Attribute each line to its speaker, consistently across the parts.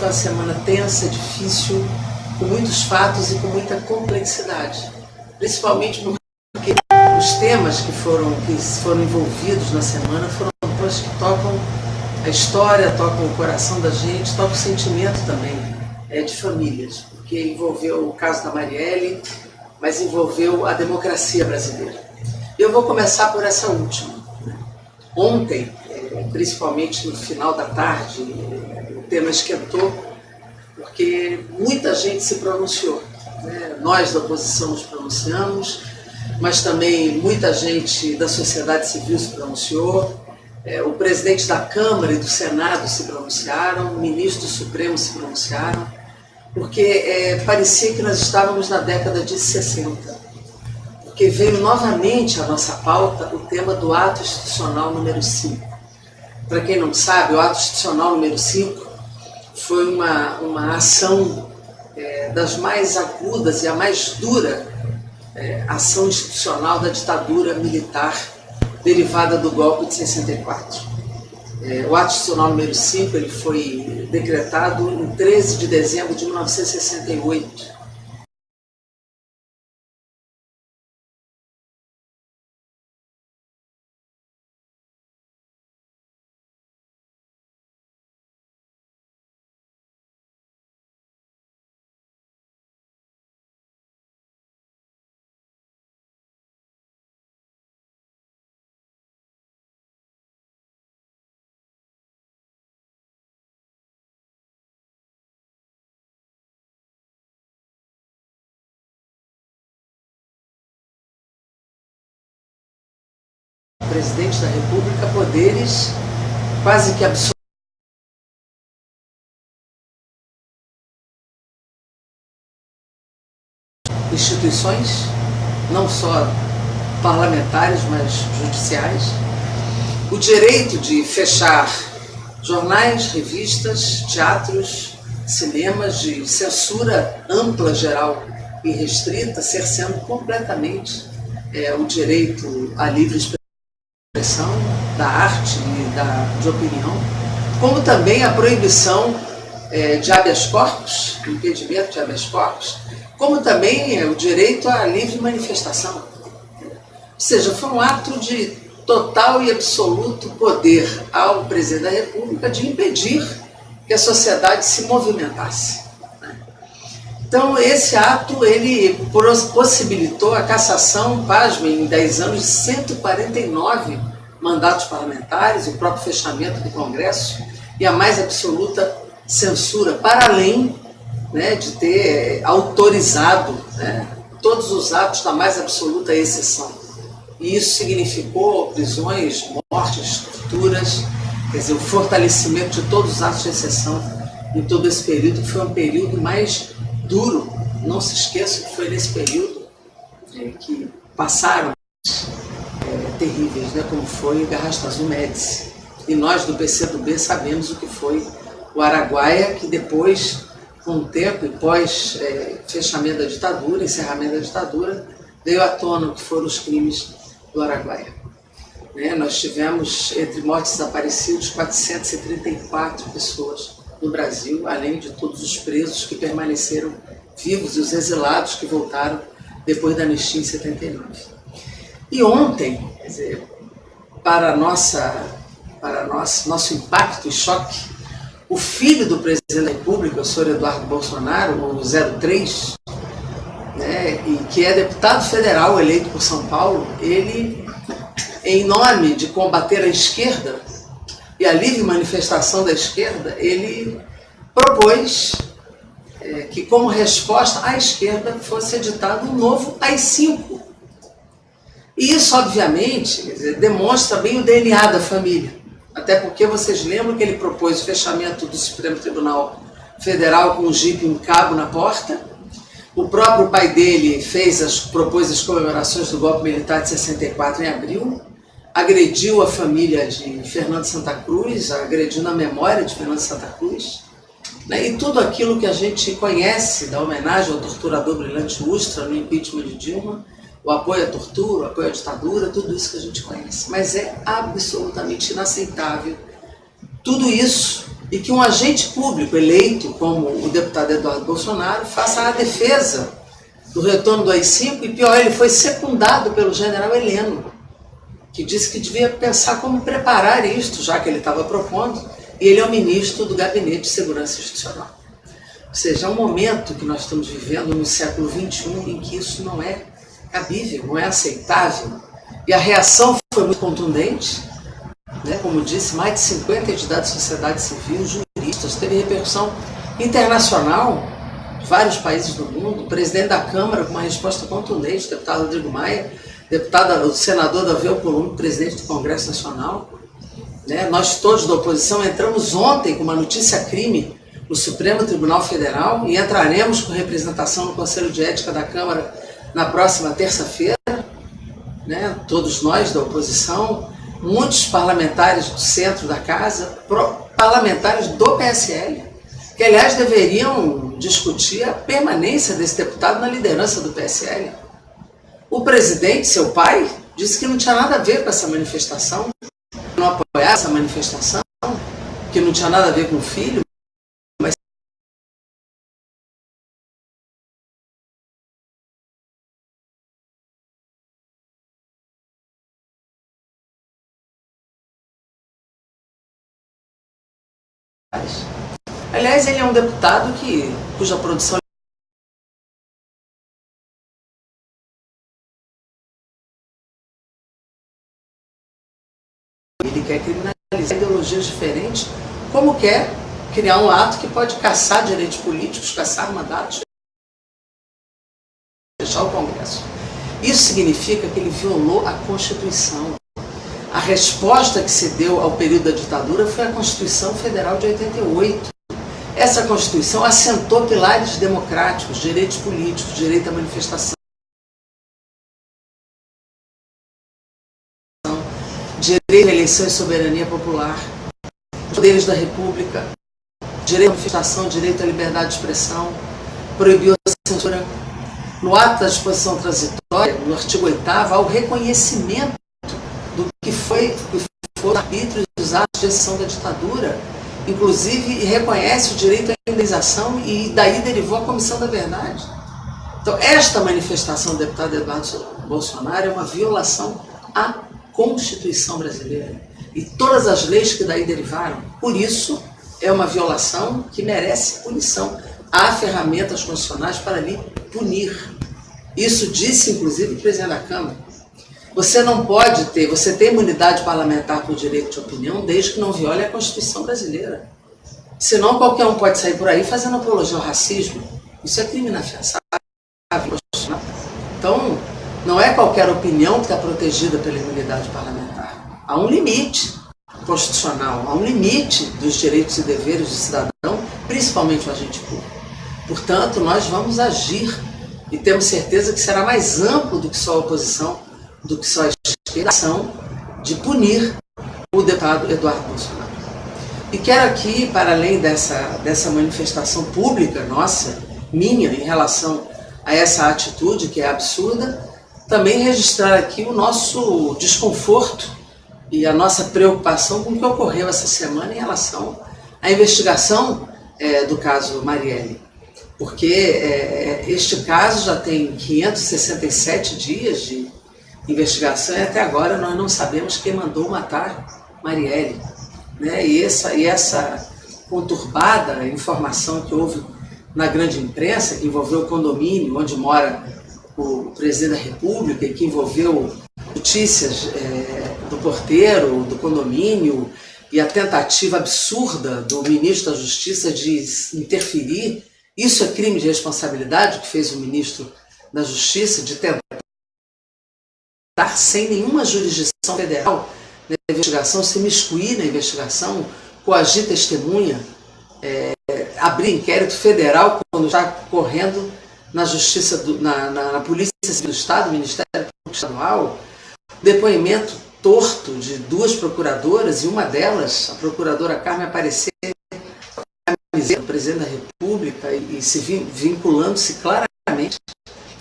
Speaker 1: foi uma semana tensa, difícil, com muitos fatos e com muita complexidade. Principalmente porque os temas que foram envolvidos na semana foram temas que tocam a história, tocam o coração da gente, tocam o sentimento também de famílias. Porque envolveu o caso da Marielle, mas envolveu a democracia brasileira. Eu vou começar por essa última. Ontem, principalmente no final da tarde, o tema esquentou, porque muita gente se pronunciou. Nós da oposição nos pronunciamos, mas também muita gente da sociedade civil se pronunciou, o presidente da Câmara e do Senado se pronunciaram, o ministro do Supremo se pronunciaram, porque parecia que nós estávamos na década de 60, porque veio novamente à nossa pauta o tema do ato institucional número 5. Para quem não sabe, o ato institucional número 5 foi uma ação das mais agudas e a mais dura ação institucional da ditadura militar derivada do golpe de 64. O ato institucional número 5 ele foi decretado em 13 de dezembro de 1968. O presidente da República poderes quase que absolutos. Instituições, não só parlamentares, mas judiciais, o direito de fechar jornais, revistas, teatros, cinemas, de censura ampla, geral e restrita, cerceando completamente o direito à livre expressão da arte e de opinião, como também a proibição de habeas corpus, o impedimento de habeas corpus, como também o direito à livre manifestação. Ou seja, foi um ato de total e absoluto poder ao presidente da República de impedir que a sociedade se movimentasse. Então, esse ato ele possibilitou a cassação, pasmem, em 10 anos, de 149 mandatos parlamentares, o próprio fechamento do Congresso e a mais absoluta censura, para além de ter autorizado todos os atos da mais absoluta exceção. E isso significou prisões, mortes, torturas, quer dizer, o fortalecimento de todos os atos de exceção em todo esse período, que foi um período mais duro. Não se esqueça que foi nesse período que passaram terríveis, como foi o Garrastazu Médici. E nós do PCdoB sabemos o que foi o Araguaia, que depois, com o tempo e pós fechamento da ditadura, encerramento da ditadura, veio à tona o que foram os crimes do Araguaia. Nós tivemos, entre mortos desaparecidos, 434 pessoas no Brasil, além de todos os presos que permaneceram vivos e os exilados que voltaram depois da anistia em 79. E ontem, quer dizer, para nosso impacto e choque, o filho do presidente da República, o senhor Eduardo Bolsonaro, o 03, e que é deputado federal eleito por São Paulo, ele, em nome de combater a esquerda e a livre manifestação da esquerda, ele propôs que, como resposta à esquerda, fosse editado um novo AI-5. E isso, obviamente, quer dizer, demonstra bem o DNA da família. Até porque vocês lembram que ele propôs o fechamento do Supremo Tribunal Federal com um jipe em cabo na porta. O próprio pai dele propôs as comemorações do golpe militar de 64 em abril, agrediu a família de Fernando Santa Cruz, agredindo a memória de Fernando Santa Cruz, e tudo aquilo que a gente conhece da homenagem ao torturador Brilhante Ustra no impeachment de Dilma, o apoio à tortura, o apoio à ditadura, tudo isso que a gente conhece. Mas é absolutamente inaceitável tudo isso e que um agente público eleito, como o deputado Eduardo Bolsonaro, faça a defesa do retorno do AI-5, e pior, ele foi secundado pelo general Heleno, que disse que devia pensar como preparar isto, já que ele estava propondo, e ele é o ministro do Gabinete de Segurança Institucional. Ou seja, é um momento que nós estamos vivendo no século XXI em que isso não é cabível, não é aceitável, e a reação foi muito contundente, né? Como disse, mais de 50 entidades da sociedade civil, juristas, teve repercussão internacional, vários países do mundo, o presidente da Câmara com uma resposta contundente, o deputado Rodrigo Maia, o senador Davi Alcolumbre, presidente do Congresso Nacional, né? Nós todos da oposição entramos ontem com uma notícia-crime no Supremo Tribunal Federal e entraremos com representação no Conselho de Ética da Câmara na próxima terça-feira, né? Todos nós da oposição, muitos parlamentares do centro da casa, parlamentares do PSL, que aliás deveriam discutir a permanência desse deputado na liderança do PSL. O presidente, seu pai, disse que não tinha nada a ver com essa manifestação, que não apoiava essa manifestação, que não tinha nada a ver com o filho, mas aliás, ele é um deputado cuja produção ele quer criminalizar ideologias diferentes, como quer criar um ato que pode caçar direitos políticos, caçar mandatos, fechar o Congresso. Isso significa que ele violou a Constituição. A resposta que se deu ao período da ditadura foi a Constituição Federal de 88. Essa Constituição assentou pilares democráticos, direitos políticos, direito à manifestação, direito à eleição e soberania popular, poderes da República, direito à manifestação, direito à liberdade de expressão, proibiu a censura. No ato da disposição transitória, no artigo 8º, há o reconhecimento do que foi o arbítrio dos atos de exceção da ditadura, inclusive reconhece o direito à indenização e daí derivou a Comissão da Verdade. Então, esta manifestação do deputado Eduardo Bolsonaro é uma violação à Constituição brasileira e todas as leis que daí derivaram. Por isso, é uma violação que merece punição. Há ferramentas constitucionais para lhe punir. Isso disse, inclusive, o presidente da Câmara. Você não pode ter, você tem imunidade parlamentar por direito de opinião, desde que não viole a Constituição brasileira. Senão, qualquer um pode sair por aí fazendo apologia ao racismo. Isso é crime inafiançável. Então, não é qualquer opinião que está protegida pela imunidade parlamentar. Há um limite constitucional, há um limite dos direitos e deveres do cidadão, principalmente o agente público. Portanto, nós vamos agir e temos certeza que será mais amplo do que só a oposição, do que só a esquerda, de punir o deputado Eduardo Bolsonaro. E quero aqui, para além dessa manifestação pública nossa, minha, em relação a essa atitude que é absurda, também registrar aqui o nosso desconforto e a nossa preocupação com o que ocorreu essa semana em relação à investigação do caso Marielle. Porque este caso já tem 567 dias de investigação e até agora nós não sabemos quem mandou matar Marielle. Né? E essa conturbada informação que houve na grande imprensa, que envolveu o condomínio onde mora o presidente da República e que envolveu notícias do porteiro, do condomínio e a tentativa absurda do ministro da Justiça de interferir. Isso é crime de responsabilidade que fez o ministro da Justiça de tentar, sem nenhuma jurisdição federal na investigação, se imiscuir na investigação, coagir testemunha, abrir inquérito federal quando está correndo na Justiça, na Polícia Civil do Estado, Ministério Público Estadual, depoimento torto de duas procuradoras, e uma delas, a procuradora Carmen Aparecer, o presidente da República, e se vinculando-se claramente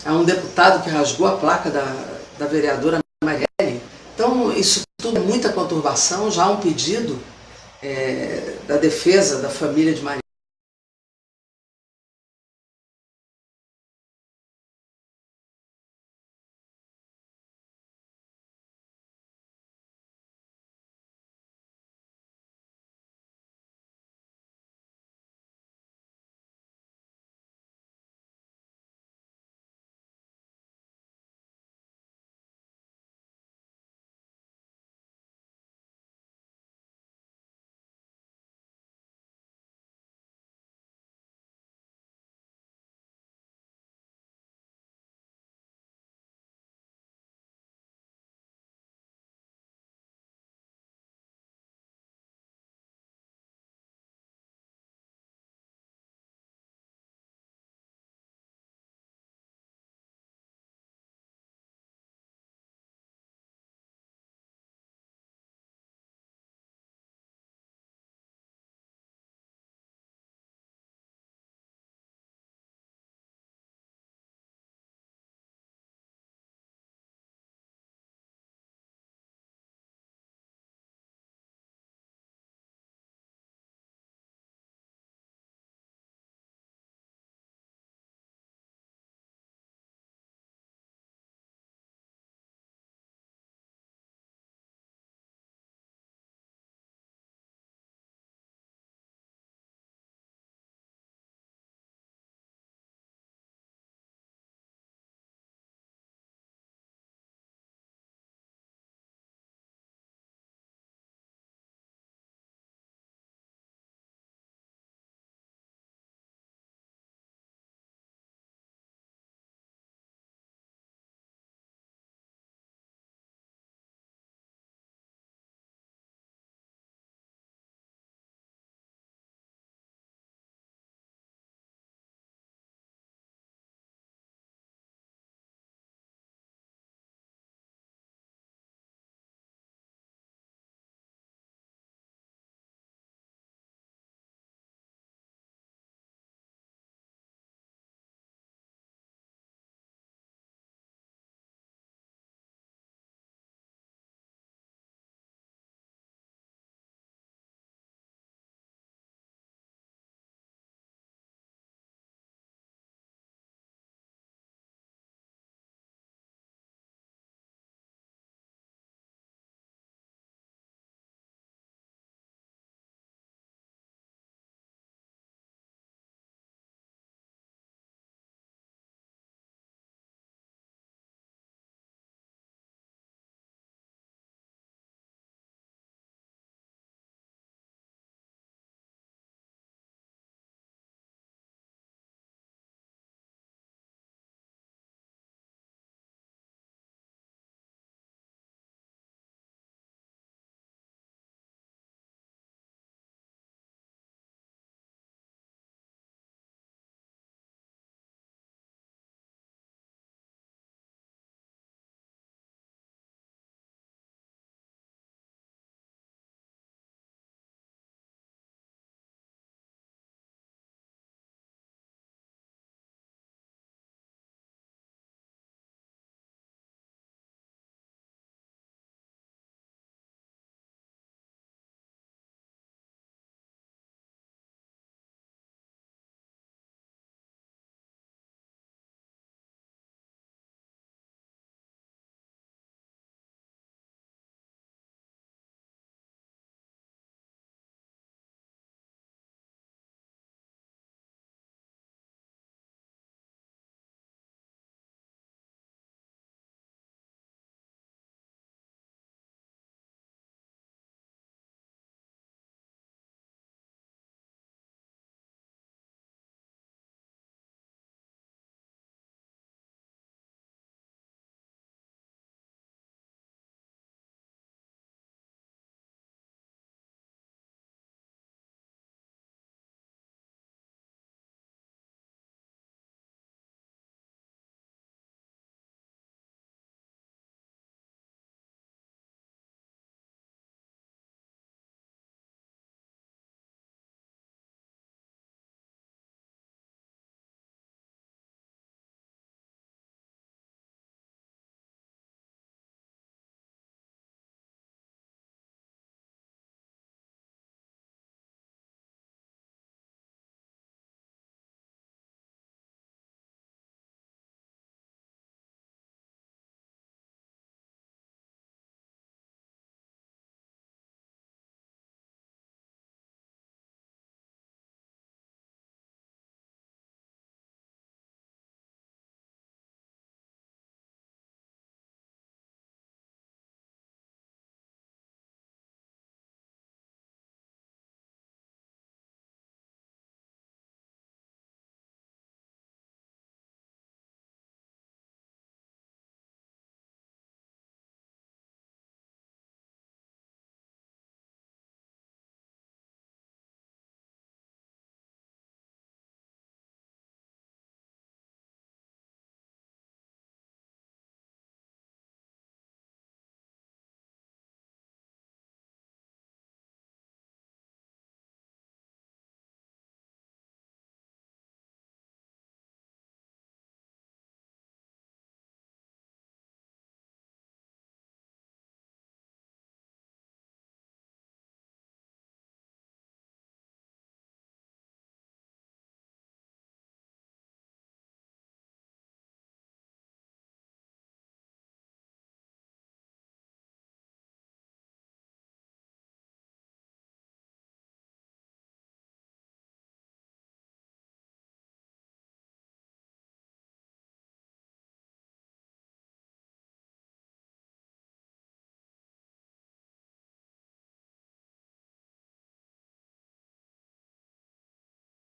Speaker 1: a um deputado que rasgou a placa da vereadora Marielle. Então, isso tudo é muita conturbação. Já há um pedido da defesa da família de Maria